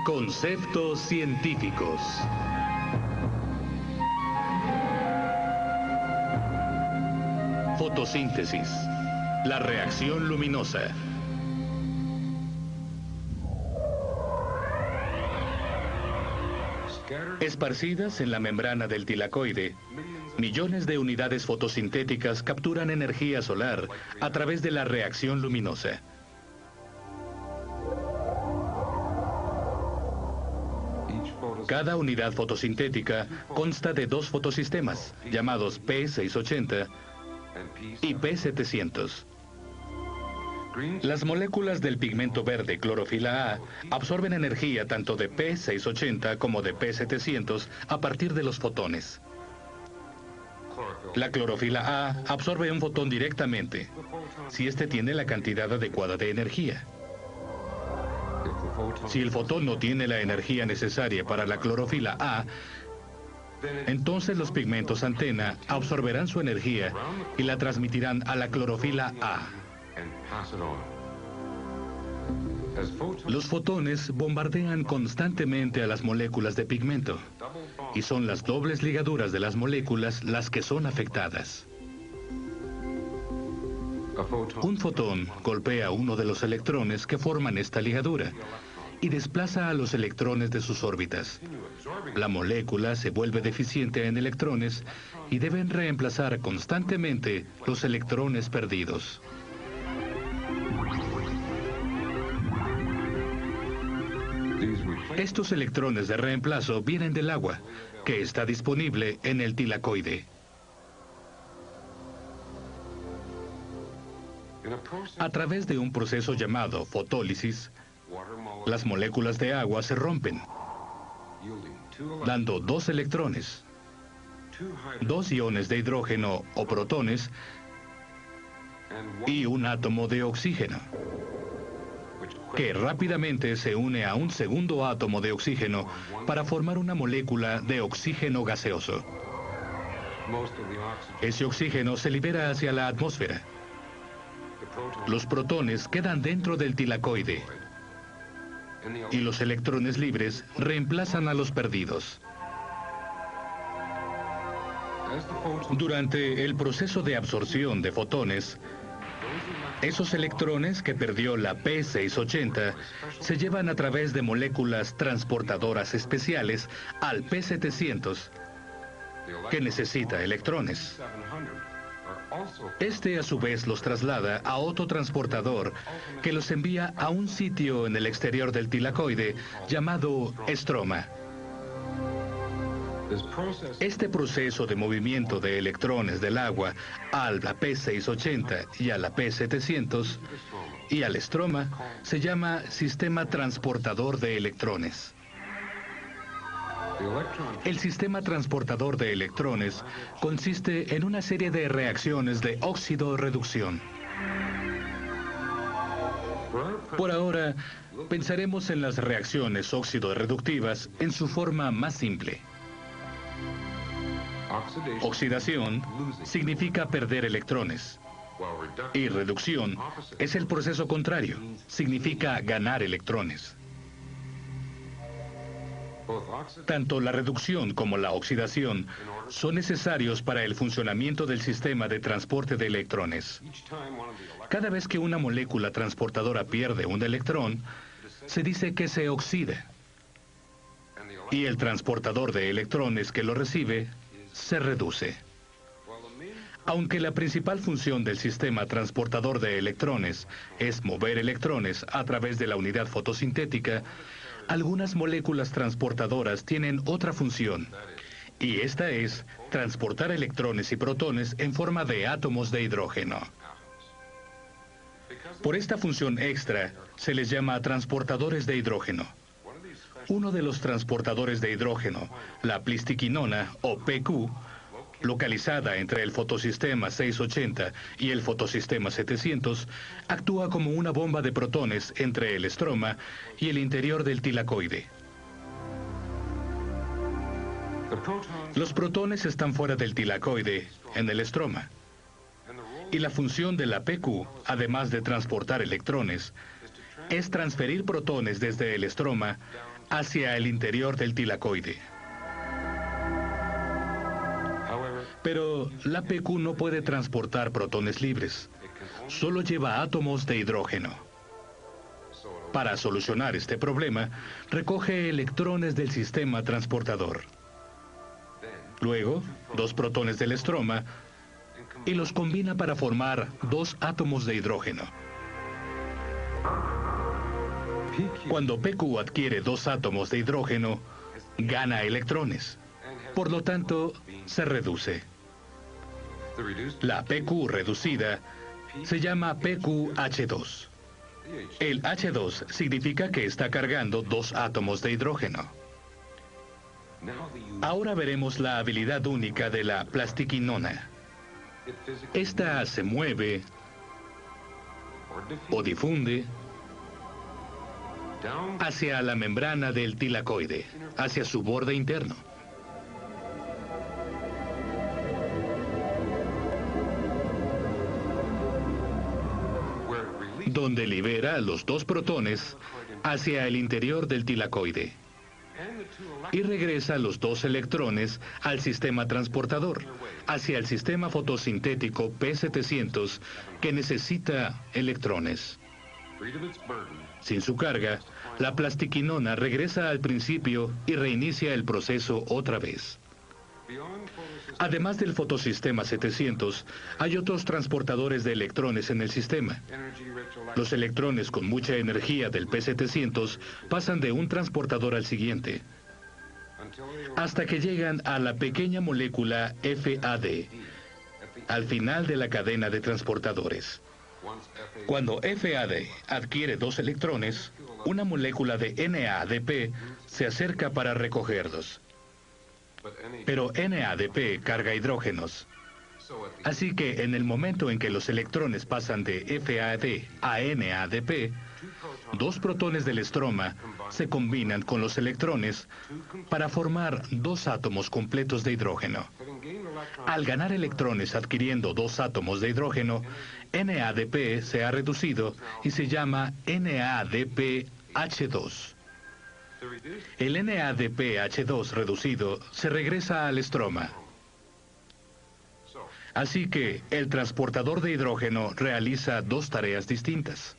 Conceptos científicos. Fotosíntesis. La reacción luminosa. Esparcidas en la membrana del tilacoide, millones de unidades fotosintéticas capturan energía solar a través de la reacción luminosa. Cada unidad fotosintética consta de dos fotosistemas, llamados P680 y P700. Las moléculas del pigmento verde, clorofila A, absorben energía tanto de P680 como de P700 a partir de los fotones. La clorofila A absorbe un fotón directamente, si éste tiene la cantidad adecuada de energía. Si el fotón no tiene la energía necesaria para la clorofila A, entonces los pigmentos antena absorberán su energía y la transmitirán a la clorofila A. Los fotones bombardean constantemente a las moléculas de pigmento y son las dobles ligaduras de las moléculas las que son afectadas. Un fotón golpea uno de los electrones que forman esta ligadura y desplaza a los electrones de sus órbitas. La molécula se vuelve deficiente en electrones y deben reemplazar constantemente los electrones perdidos. Estos electrones de reemplazo vienen del agua, que está disponible en el tilacoide. A través de un proceso llamado fotólisis, las moléculas de agua se rompen, dando dos electrones, dos iones de hidrógeno o protones y un átomo de oxígeno, que rápidamente se une a un segundo átomo de oxígeno para formar una molécula de oxígeno gaseoso. Ese oxígeno se libera hacia la atmósfera. Los protones quedan dentro del tilacoide y los electrones libres reemplazan a los perdidos. Durante el proceso de absorción de fotones, esos electrones que perdió la P680 se llevan a través de moléculas transportadoras especiales al P700, que necesita electrones. Este a su vez los traslada a otro transportador que los envía a un sitio en el exterior del tilacoide llamado estroma. Este proceso de movimiento de electrones del agua a la P680 y a la P700 y al estroma se llama sistema transportador de electrones. El sistema transportador de electrones consiste en una serie de reacciones de óxido-reducción. Por ahora, pensaremos en las reacciones óxido-reductivas en su forma más simple. Oxidación significa perder electrones, y reducción es el proceso contrario, significa ganar electrones. Tanto la reducción como la oxidación son necesarios para el funcionamiento del sistema de transporte de electrones. Cada vez que una molécula transportadora pierde un electrón, se dice que se oxida. Y el transportador de electrones que lo recibe se reduce. Aunque la principal función del sistema transportador de electrones es mover electrones a través de la unidad fotosintética, algunas moléculas transportadoras tienen otra función, y esta es transportar electrones y protones en forma de átomos de hidrógeno. Por esta función extra, se les llama transportadores de hidrógeno. Uno de los transportadores de hidrógeno, la plistiquinona o PQ, localizada entre el fotosistema 680 y el fotosistema 700, actúa como una bomba de protones entre el estroma y el interior del tilacoide. Los protones están fuera del tilacoide, en el estroma. Y la función de la PQ, además de transportar electrones, es transferir protones desde el estroma hacia el interior del tilacoide. Pero la PQ no puede transportar protones libres, solo lleva átomos de hidrógeno. Para solucionar este problema, recoge electrones del sistema transportador. Luego, 2 protones del estroma y los combina para formar 2 átomos de hidrógeno. Cuando PQ adquiere 2 átomos de hidrógeno, gana electrones. Por lo tanto, se reduce. La PQ reducida se llama PQH2. El H2 significa que está cargando 2 átomos de hidrógeno. Ahora veremos la habilidad única de la plastiquinona. Esta se mueve o difunde hacia la membrana del tilacoide, hacia su borde interno. Donde libera los 2 protones hacia el interior del tilacoide y regresa los 2 electrones al sistema transportador, hacia el sistema fotosintético P700 que necesita electrones. Sin su carga, la plastiquinona regresa al principio y reinicia el proceso otra vez. Además del fotosistema 700, hay otros transportadores de electrones en el sistema. Los electrones con mucha energía del P700 pasan de un transportador al siguiente, hasta que llegan a la pequeña molécula FAD, al final de la cadena de transportadores. Cuando FAD adquiere 2 electrones, una molécula de NADP se acerca para recogerlos. Pero NADP carga hidrógenos. Así que en el momento en que los electrones pasan de FAD a NADP, 2 protones del estroma se combinan con los electrones para formar 2 átomos completos de hidrógeno. Al ganar electrones adquiriendo 2 átomos de hidrógeno, NADP se ha reducido y se llama NADPH2. El NADPH2 reducido se regresa al estroma. Así que el transportador de hidrógeno realiza 2 tareas distintas.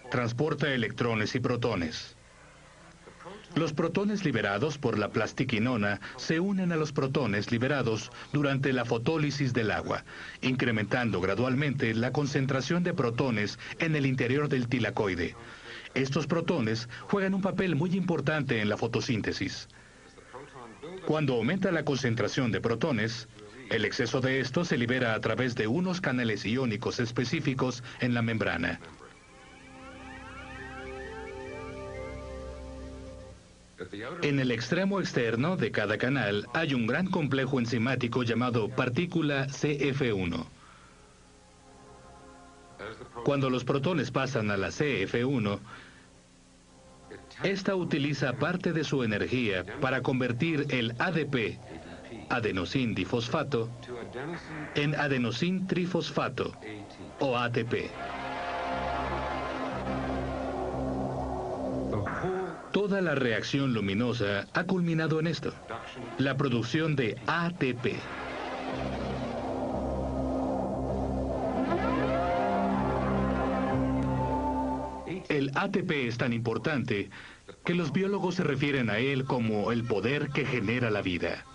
Transporta electrones y protones. Los protones liberados por la plastiquinona se unen a los protones liberados durante la fotólisis del agua, incrementando gradualmente la concentración de protones en el interior del tilacoide. Estos protones juegan un papel muy importante en la fotosíntesis. Cuando aumenta la concentración de protones, el exceso de estos se libera a través de unos canales iónicos específicos en la membrana. En el extremo externo de cada canal hay un gran complejo enzimático llamado partícula CF1. Cuando los protones pasan a la CF1, esta utiliza parte de su energía para convertir el ADP, adenosín difosfato, en adenosín trifosfato, o ATP. Toda la reacción luminosa ha culminado en esto, la producción de ATP. El ATP es tan importante que los biólogos se refieren a él como el poder que genera la vida.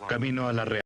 Camino a la realidad.